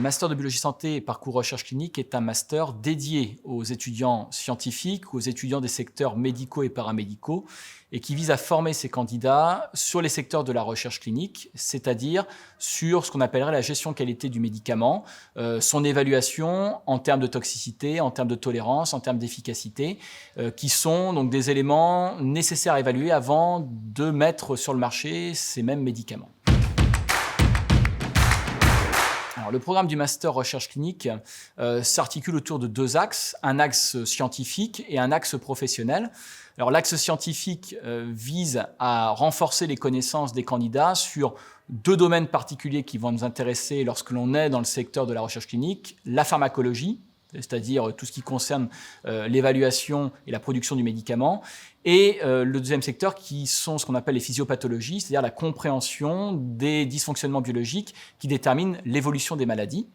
master de biologie santé parcours recherche clinique est un master dédié aux étudiants scientifiques, aux étudiants des secteurs médicaux et paramédicaux, et qui vise à former ces candidats sur les secteurs de la recherche clinique, c'est-à-dire sur ce qu'on appellerait la gestion qualité du médicament, son évaluation en termes de toxicité, en termes de tolérance, en termes d'efficacité, qui sont donc des éléments nécessaires à évaluer avant de mettre sur le marché ces mêmes médicaments. Alors, le programme du master recherche clinique s'articule autour de deux axes, un axe scientifique et un axe professionnel. Alors, l'axe scientifique vise à renforcer les connaissances des candidats sur deux domaines particuliers qui vont nous intéresser lorsque l'on est dans le secteur de la recherche clinique, la pharmacologie, c'est-à-dire tout ce qui concerne l'évaluation et la production du médicament, et le deuxième secteur qui sont ce qu'on appelle les physiopathologies, c'est-à-dire la compréhension des dysfonctionnements biologiques qui déterminent l'évolution des maladies.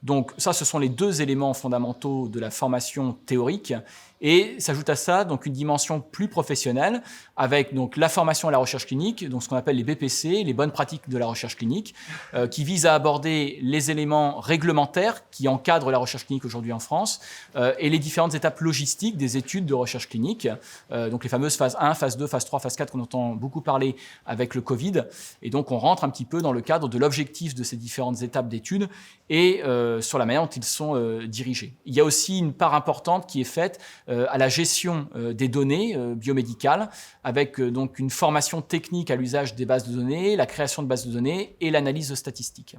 Donc ça, ce sont les deux éléments fondamentaux de la formation théorique, et s'ajoute à ça donc une dimension plus professionnelle avec donc la formation à la recherche clinique, donc ce qu'on appelle les BPC, les bonnes pratiques de la recherche clinique, qui visent à aborder les éléments réglementaires qui encadrent la recherche clinique aujourd'hui en France et les différentes étapes logistiques des études de recherche clinique, donc les fameuses phases 1, phase 2, phase 3, phase 4 qu'on entend beaucoup parler avec le Covid. Et donc on rentre un petit peu dans le cadre de l'objectif de ces différentes étapes d'études et sur la manière dont ils sont dirigés. Il y a aussi une part importante qui est faite à la gestion des données biomédicales, avec donc une formation technique à l'usage des bases de données, la création de bases de données et l'analyse de statistiques.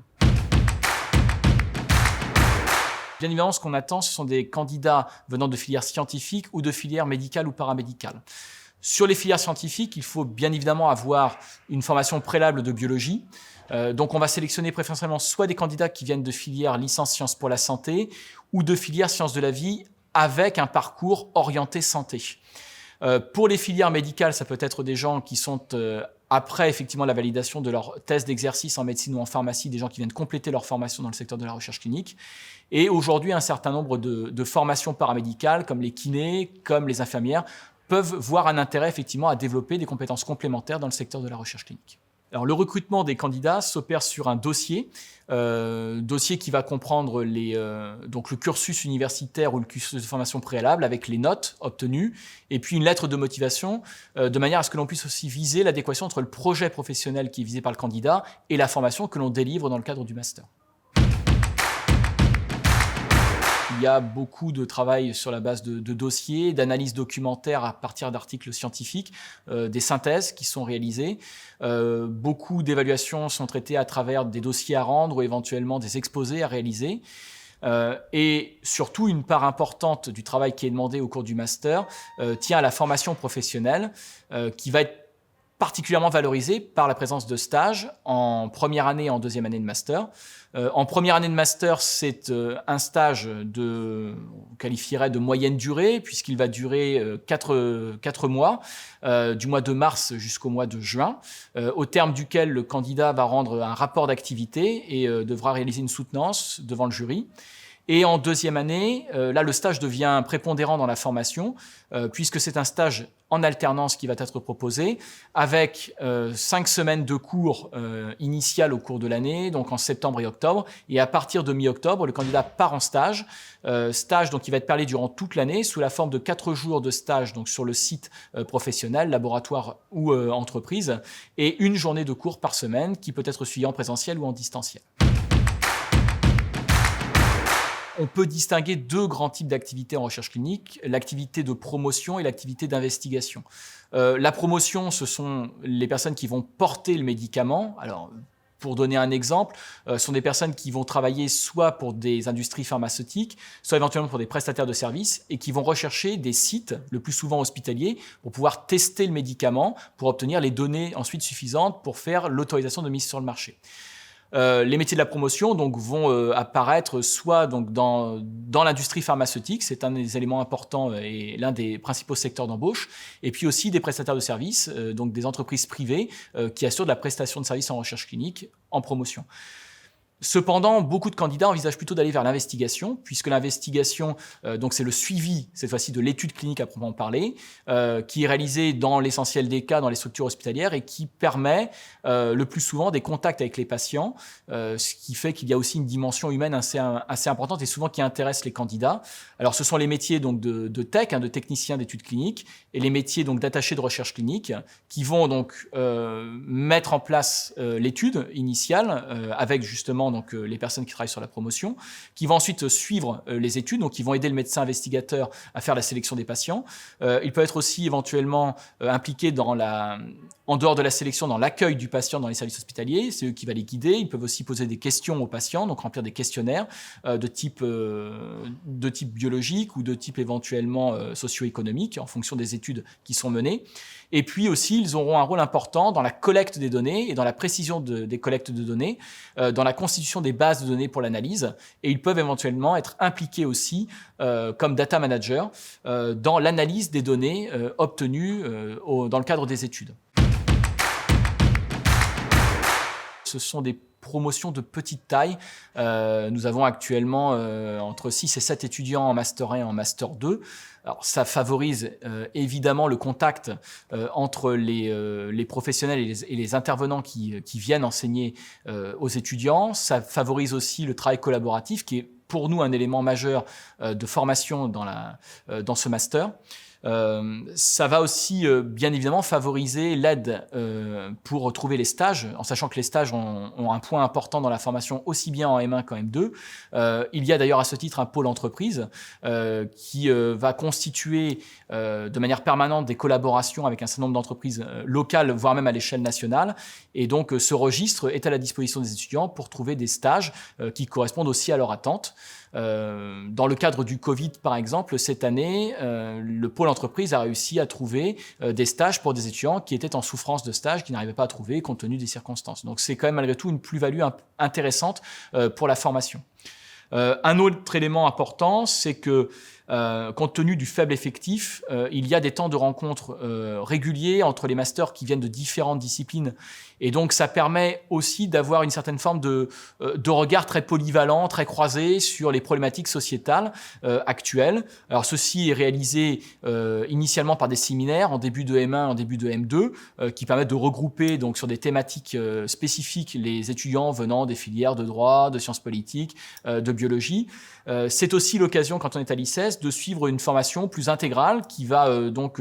Bien évidemment, ce qu'on attend, ce sont des candidats venant de filières scientifiques ou de filières médicales ou paramédicales. Sur les filières scientifiques, il faut bien évidemment avoir une formation préalable de biologie. Donc on va sélectionner préférentiellement soit des candidats qui viennent de filières licence sciences pour la santé ou de filières sciences de la vie avec un parcours orienté santé. Pour les filières médicales, ça peut être des gens qui sont après effectivement la validation de leur thèse d'exercice en médecine ou en pharmacie, des gens qui viennent compléter leur formation dans le secteur de la recherche clinique. Et aujourd'hui, un certain nombre de formations paramédicales, comme les kinés, comme les infirmières, peuvent voir un intérêt effectivement à développer des compétences complémentaires dans le secteur de la recherche clinique. Alors, le recrutement des candidats s'opère sur un dossier qui va comprendre donc le cursus universitaire ou le cursus de formation préalable avec les notes obtenues et puis une lettre de motivation de manière à ce que l'on puisse aussi viser l'adéquation entre le projet professionnel qui est visé par le candidat et la formation que l'on délivre dans le cadre du master. Il y a beaucoup de travail sur la base de dossiers, d'analyses documentaires à partir d'articles scientifiques, des synthèses qui sont réalisées. Beaucoup d'évaluations sont traitées à travers des dossiers à rendre ou éventuellement des exposés à réaliser. Et surtout, une part importante du travail qui est demandé au cours du master tient à la formation professionnelle qui va être particulièrement valorisée par la présence de stages en première année et en deuxième année de master. En première année de master, c'est un stage on qualifierait de moyenne durée, puisqu'il va durer 4 mois, du mois de mars jusqu'au mois de juin, au terme duquel le candidat va rendre un rapport d'activité et devra réaliser une soutenance devant le jury. Et en deuxième année, là, le stage devient prépondérant dans la formation, puisque c'est un stage en alternance qui va être proposé, avec 5 semaines de cours initial au cours de l'année, donc en septembre et octobre. Et à partir de mi-octobre, le candidat part en stage, donc qui va être parlé durant toute l'année, sous la forme de 4 jours de stage donc sur le site professionnel, laboratoire ou entreprise, et une journée de cours par semaine, qui peut être suivie en présentiel ou en distanciel. On peut distinguer deux grands types d'activités en recherche clinique, l'activité de promotion et l'activité d'investigation. La promotion, ce sont les personnes qui vont porter le médicament. Alors, pour donner un exemple, ce sont des personnes qui vont travailler soit pour des industries pharmaceutiques, soit éventuellement pour des prestataires de services et qui vont rechercher des sites, le plus souvent hospitaliers, pour pouvoir tester le médicament, pour obtenir les données ensuite suffisantes pour faire l'autorisation de mise sur le marché. Les métiers de la promotion donc, vont apparaître soit donc, dans l'industrie pharmaceutique, c'est un des éléments importants et l'un des principaux secteurs d'embauche, et puis aussi des prestataires de services, donc des entreprises privées qui assurent de la prestation de services en recherche clinique en promotion. Cependant, beaucoup de candidats envisagent plutôt d'aller vers l'investigation, puisque l'investigation, donc c'est le suivi, cette fois-ci, de l'étude clinique à proprement parler, qui est réalisée dans l'essentiel des cas dans les structures hospitalières et qui permet le plus souvent des contacts avec les patients, ce qui fait qu'il y a aussi une dimension humaine assez importante et souvent qui intéresse les candidats. Alors, ce sont les métiers donc de tech, de techniciens d'études cliniques, et les métiers donc d'attachés de recherche clinique, qui vont donc mettre en place l'étude initiale avec justement donc les personnes qui travaillent sur la promotion, qui vont ensuite suivre les études, donc ils vont aider le médecin investigateur à faire la sélection des patients. Ils peuvent être aussi éventuellement impliqués en dehors de la sélection, dans l'accueil du patient dans les services hospitaliers. C'est eux qui vont les guider. Ils peuvent aussi poser des questions aux patients, donc remplir des questionnaires de type biologique ou de type éventuellement socio-économique en fonction des études qui sont menées. Et puis aussi, ils auront un rôle important dans la collecte des données et dans la précision des collectes de données, dans la constitution des bases de données pour l'analyse. Et ils peuvent éventuellement être impliqués aussi comme data manager dans l'analyse des données obtenues dans le cadre des études. Ce sont des promotions de petite taille. Nous avons actuellement entre 6 et 7 étudiants en Master 1 et en Master 2. Alors, ça favorise évidemment le contact entre les professionnels et les intervenants qui viennent enseigner aux étudiants. Ça favorise aussi le travail collaboratif qui est pour nous un élément majeur de formation dans ce master. Ça va aussi bien évidemment favoriser l'aide pour trouver les stages, en sachant que les stages ont un point important dans la formation aussi bien en M1 qu'en M2. Il y a d'ailleurs à ce titre un pôle entreprise qui va constituer de manière permanente des collaborations avec un certain nombre d'entreprises locales, voire même à l'échelle nationale. Et donc ce registre est à la disposition des étudiants pour trouver des stages qui correspondent aussi à leurs attentes. Dans le cadre du Covid, par exemple, cette année, le pôle entreprise a réussi à trouver des stages pour des étudiants qui étaient en souffrance de stage, qui n'arrivaient pas à trouver compte tenu des circonstances. Donc c'est quand même malgré tout une plus-value intéressante pour la formation. Un autre élément important, c'est que compte tenu du faible effectif, il y a des temps de rencontre réguliers entre les masters qui viennent de différentes disciplines. Et donc, ça permet aussi d'avoir une certaine forme de regard très polyvalent, très croisé sur les problématiques sociétales actuelles. Alors, ceci est réalisé initialement par des séminaires en début de M1, en début de M2, qui permettent de regrouper donc sur des thématiques spécifiques les étudiants venant des filières de droit, de sciences politiques, de biologie. C'est aussi l'occasion, quand on est à l'ICES, de suivre une formation plus intégrale qui va donc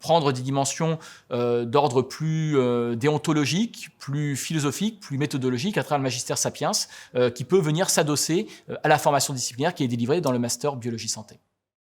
prendre des dimensions d'ordre plus déontologique, plus philosophique, plus méthodologique à travers le Magister Sapiens, qui peut venir s'adosser à la formation disciplinaire qui est délivrée dans le Master Biologie Santé.